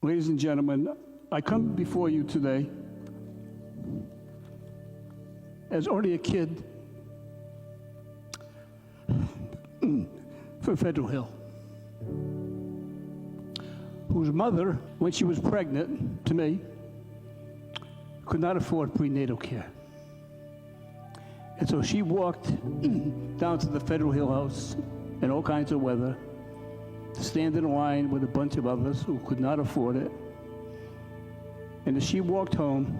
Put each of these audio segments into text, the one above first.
Ladies and gentlemen, I come before you today as only a kid from Federal Hill, whose mother, when she was pregnant to me, could not afford prenatal care. And so she walked down to the Federal Hill house in all kinds of weather to stand in line with a bunch of others who could not afford it. And as she walked home,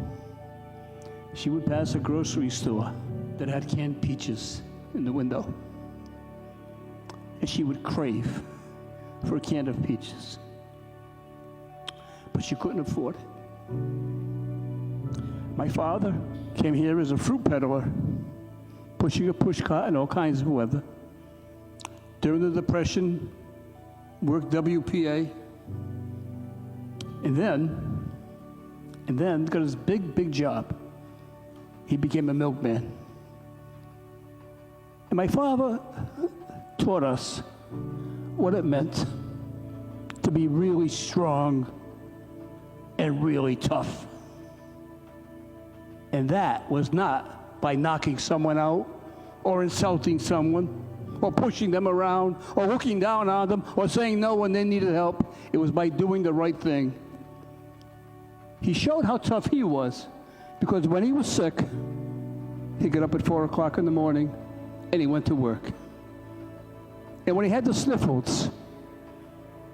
she would pass a grocery store that had canned peaches in the window. And she would crave for a can of peaches. But she couldn't afford it. My father came here as a fruit peddler, pushing a pushcart in all kinds of weather. During the Depression, worked WPA, and then got his big job. He became a milkman. And my father taught us what it meant to be really strong and really tough. And that was not by knocking someone out or insulting someone or pushing them around or looking down on them or saying no when they needed help. It was by doing the right thing. He showed how tough he was, because when he was sick, he'd get up at 4 o'clock in the morning and he went to work. And when he had the sniffles,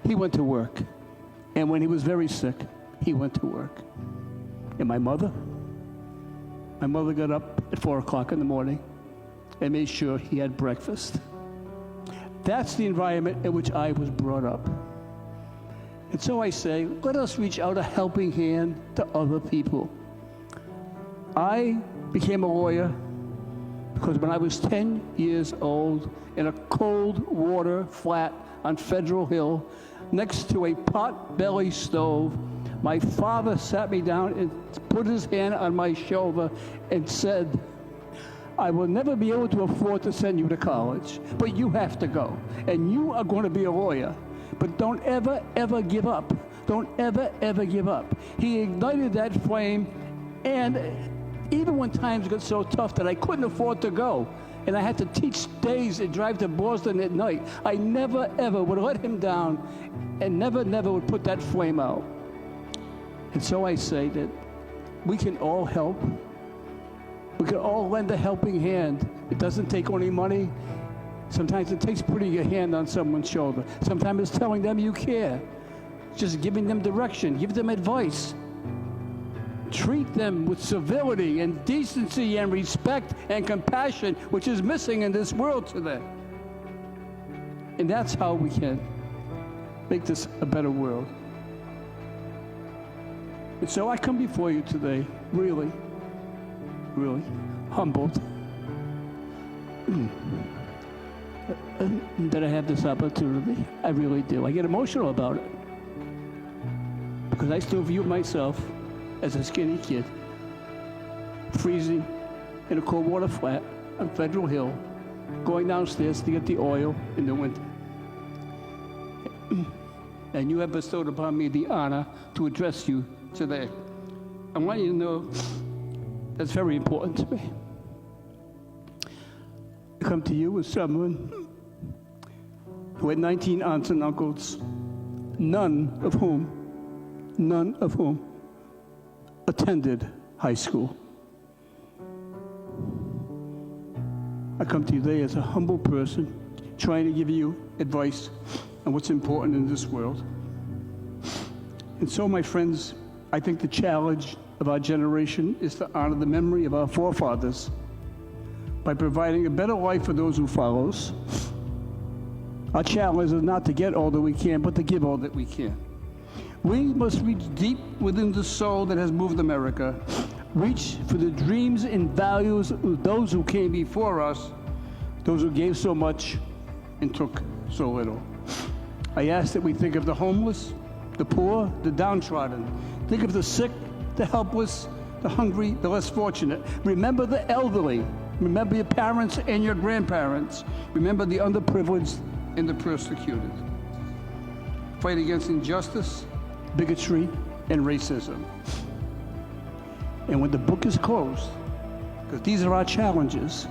he went to work. And when he was very sick, he went to work. And my mother got up at 4 o'clock in the morning and made sure he had breakfast. That's the environment in which I was brought up. And so I say, let us reach out a helping hand to other people. I became a lawyer because when I was 10 years old, in a cold water flat on Federal Hill, next to a pot-belly stove, my father sat me down and put his hand on my shoulder and said, I will never be able to afford to send you to college, but you have to go, and you are going to be a lawyer. But don't ever, ever give up. Don't ever, ever give up. He ignited that flame, and even when times got so tough that I couldn't afford to go, and I had to teach days and drive to Boston at night, I never, ever would let him down, and never, never would put that flame out. And so I say that we can all help. We can all lend a helping hand. It doesn't take only money. Sometimes it takes putting your hand on someone's shoulder. Sometimes it's telling them you care. Just giving them direction, give them advice. Treat them with civility and decency and respect and compassion, which is missing in this world today. And that's how we can make this a better world. And so I come before you today, really humbled that I have this opportunity. I really do. I get emotional about it because I still view myself as a skinny kid, freezing in a cold water flat on Federal Hill, going downstairs to get the oil in the winter. And you have bestowed upon me the honor to address you today. I want you to know that's very important to me. I come to you as someone who had 19 aunts and uncles, none of whom attended high school. I come to you today as a humble person, trying to give you advice on what's important in this world. And so, my friends, I think the challenge of our generation is to honor the memory of our forefathers by providing a better life for those who follow us. Our challenge is not to get all that we can, but to give all that we can. We must reach deep within the soul that has moved America, reach for the dreams and values of those who came before us, those who gave so much and took so little. I ask that we think of the homeless, the poor, the downtrodden. Think of the sick, the helpless, the hungry, the less fortunate. Remember the elderly. Remember your parents and your grandparents. Remember the underprivileged and the persecuted. Fight against injustice, bigotry, and racism. And when the book is closed, because these are our challenges,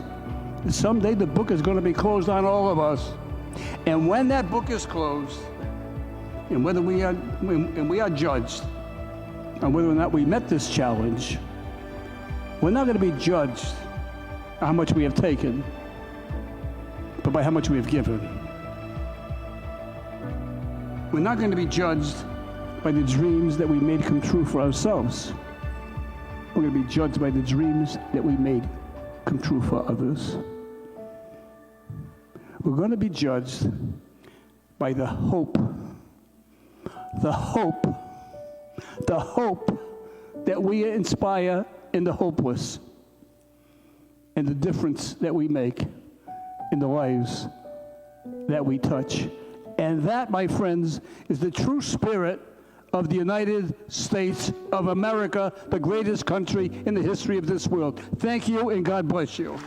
and someday the book is going to be closed on all of us. And when that book is closed, and whether we are judged on whether or not we met this challenge, we're not going to be judged on how much we have taken, but by how much we have given. We're not going to be judged by the dreams that we made come true for ourselves. We're going to be judged by the dreams that we made come true for others. We're going to be judged by the hope that we inspire in the hopeless, and the difference that we make in the lives that we touch. And that, my friends, is the true spirit of the United States of America, the greatest country in the history of this world. Thank you, and God bless you.